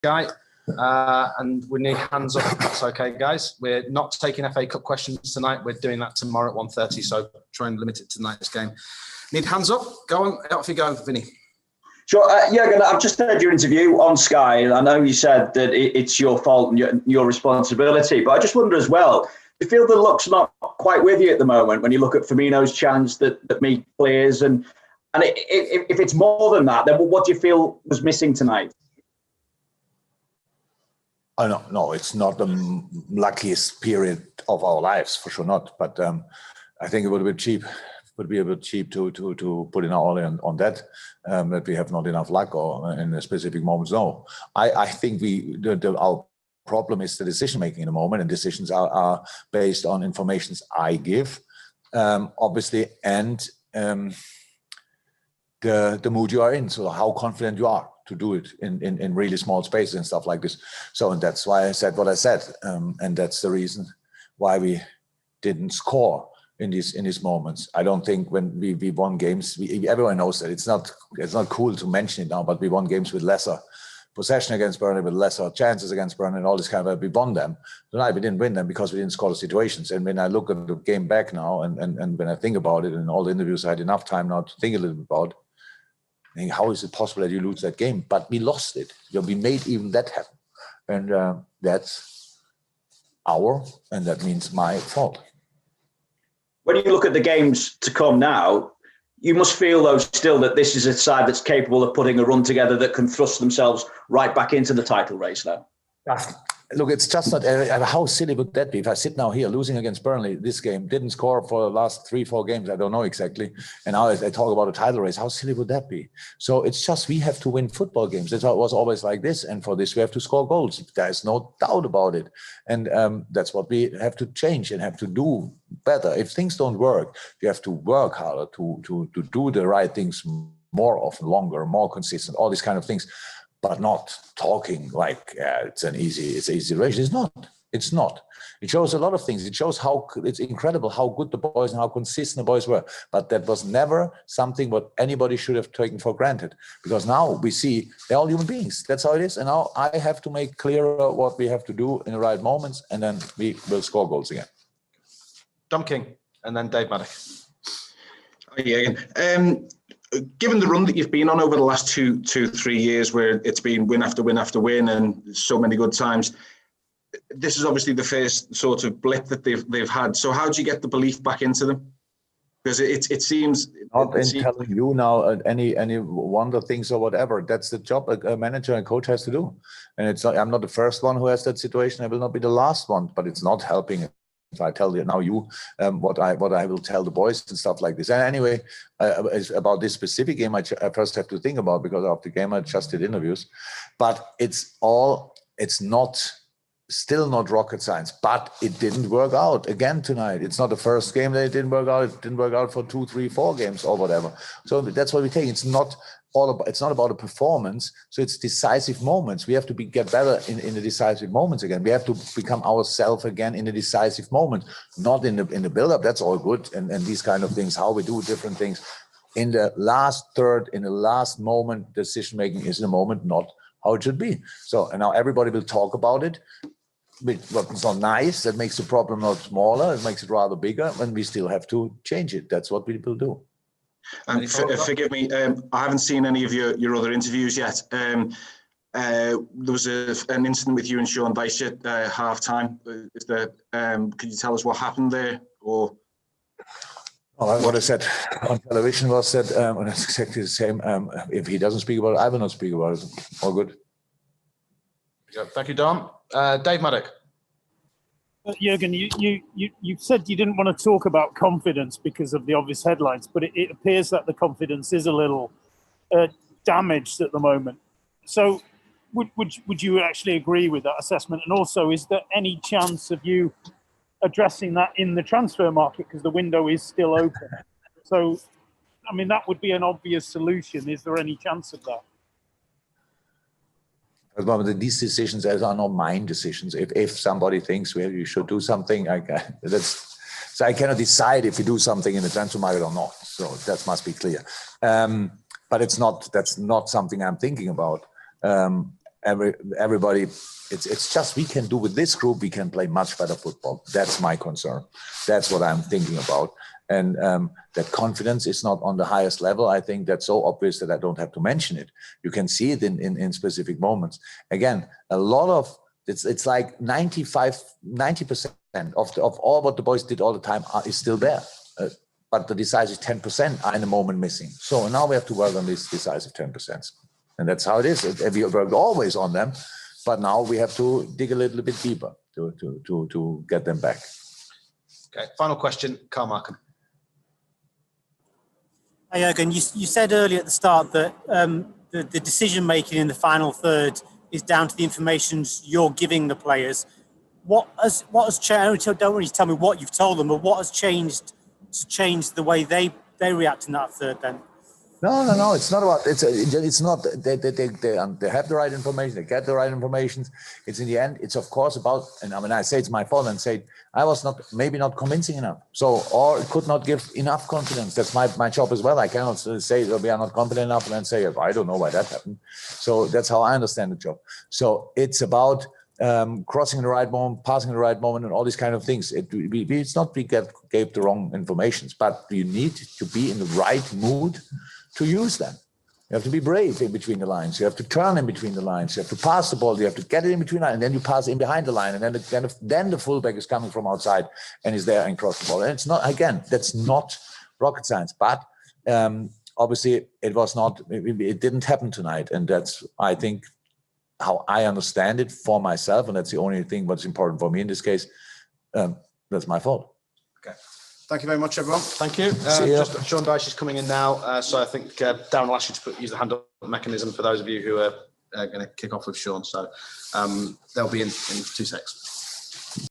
Guy, and we need hands up if that's okay, guys. We're not taking FA Cup questions tonight. We're doing that tomorrow at 1:30, so try and limit it to tonight's game. Need hands up? Go on, off you go, Vinny. Sure. Jürgen, I've just heard your interview on Sky, and I know you said that it's your fault and your responsibility, but I just wonder as well, do you feel the luck's not quite with you at the moment when you look at Firmino's chance that meet players, and if it's more than that, then what do you feel was missing tonight? Oh, no, it's not the luckiest period of our lives, for sure not. But I think it would be cheap. Would be a bit cheap to put in all in on that we have not enough luck or in a specific moments. No, I think our problem is the decision making in the moment, and decisions are based on informations I give, obviously, and the mood you are in. So how confident you are to do it in really small spaces and stuff like this. So, and that's why I said what I said, and that's the reason why we didn't score in these moments. I don't think when we won games, everyone knows that it's not cool to mention it now, but we won games with lesser possession against Burnley, with lesser chances against Burnley, and all this kind of. We won them. Tonight we didn't win them because we didn't score the situations. And when I look at the game back now, and when I think about it, and all the interviews, I had enough time now to think a little bit about. How is it possible that you lose that game? But we lost it. We made even that happen, and that's and that means my fault. When you look at the games to come now, you must feel, though, still that this is a side that's capable of putting a run together that can thrust themselves right back into the title race now. Look, it's just not. How silly would that be? If I sit now here losing against Burnley, this game didn't score for the last 3-4 games, I don't know exactly. And now I talk about a title race. How silly would that be? So it's just we have to win football games. It was always like this. And for this, we have to score goals. There's no doubt about it. And that's what we have to change and have to do better. If things don't work, you have to work harder to do the right things more often, longer, more consistent, all these kind of things. But not talking like it's an easy race. It's not. It shows a lot of things. It shows how it's incredible how good the boys and how consistent the boys were. But that was never something what anybody should have taken for granted. Because now we see they're all human beings. That's how it is. And now I have to make clearer what we have to do in the right moments, and then we will score goals again. Dom King, and then Dave Maddock. Hi, Jürgen. Given the run that you've been on over the last 2-3 years, where it's been win after win after win and so many good times, this is obviously the first sort of blip that they've had. So how do you get the belief back into them? Because it seems not in telling you now any wonder things or whatever. That's the job a manager and coach has to do. And it's not, I'm not the first one who has that situation. I will not be the last one. But it's not helping. If I tell you now, what I will tell the boys and stuff like this. And anyway, about this specific game, I first have to think about, because after the game I just did interviews. But it's still not rocket science. But it didn't work out again tonight. It's not the first game that it didn't work out. It didn't work out for 2, 3, 4 games or whatever. So that's what we take. It's not about a performance. So it's decisive moments. We have to get better in the decisive moments again. We have to become ourselves again in the decisive moment, not in the build-up. That's all good. And these kind of things, how we do different things. In the last third, in the last moment, decision-making is in the moment, not how it should be. So, and now everybody will talk about it. It's not nice. That makes the problem not smaller. It makes it rather bigger, and we still have to change it. That's what we will do. And forgive me, I haven't seen any of your other interviews yet. There was an incident with you and Sean Dyche at half-time. Could you tell us what happened there? Or what I said on television was that, and it's exactly the same. If he doesn't speak about it, I will not speak about it. All good. Thank you, Dom. Dave Maddock. Jürgen, you said you didn't want to talk about confidence because of the obvious headlines, but it appears that the confidence is a little damaged at the moment. So would you actually agree with that assessment? And also, is there any chance of you addressing that in the transfer market, because the window is still open? So, I mean, that would be an obvious solution. Is there any chance of that? These decisions are not mine decisions. If somebody thinks, well, you should do something, so I cannot decide if you do something in the transfer market or not. So that must be clear. But that's not something I'm thinking about. everybody, it's just we can do with this group, we can play much better football. That's my concern. That's what I'm thinking about. And that confidence is not on the highest level. I think that's so obvious that I don't have to mention it. You can see it in specific moments. Again, a lot of it's like 90% of all what the boys did all the time is still there. But the decisive 10% are in the moment missing. So now we have to work on these decisive 10%. And that's how it is. We worked always on them, but now we have to dig a little bit deeper to get them back. Okay, final question, Carl Markham. Hi, Jürgen. You said earlier at the start that the decision making in the final third is down to the information you're giving the players. What has changed? Don't really tell me what you've told them, but what has changed to change the way they react in that third then? No. It's not about. It's not. They have the right information. They get the right information. It's in the end. It's of course about. And I mean, I say it's my fault and say I was maybe not convincing enough. So or could not give enough confidence. That's my job as well. I cannot say that we are not confident enough and then say I don't know why that happened. So that's how I understand the job. So it's about crossing the right moment, passing the right moment, and all these kind of things. It's not we gave the wrong informations, but you need to be in the right mood to use them. You have to be brave in between the lines. You have to turn in between the lines. You have to pass the ball. You have to get it in between lines, and then you pass in behind the line, and then the fullback is coming from outside and is there and cross the ball. And it's not, again, that's not rocket science, but obviously it was not. It didn't happen tonight, and that's, I think, how I understand it for myself, and that's the only thing what's important for me in this case. That's my fault. Okay. Thank you very much, everyone. Thank you. Just Sean Dyche is coming in now, so I think Darren will ask you to use the hand up mechanism for those of you who are going to kick off with Sean. So they'll be in 2 seconds.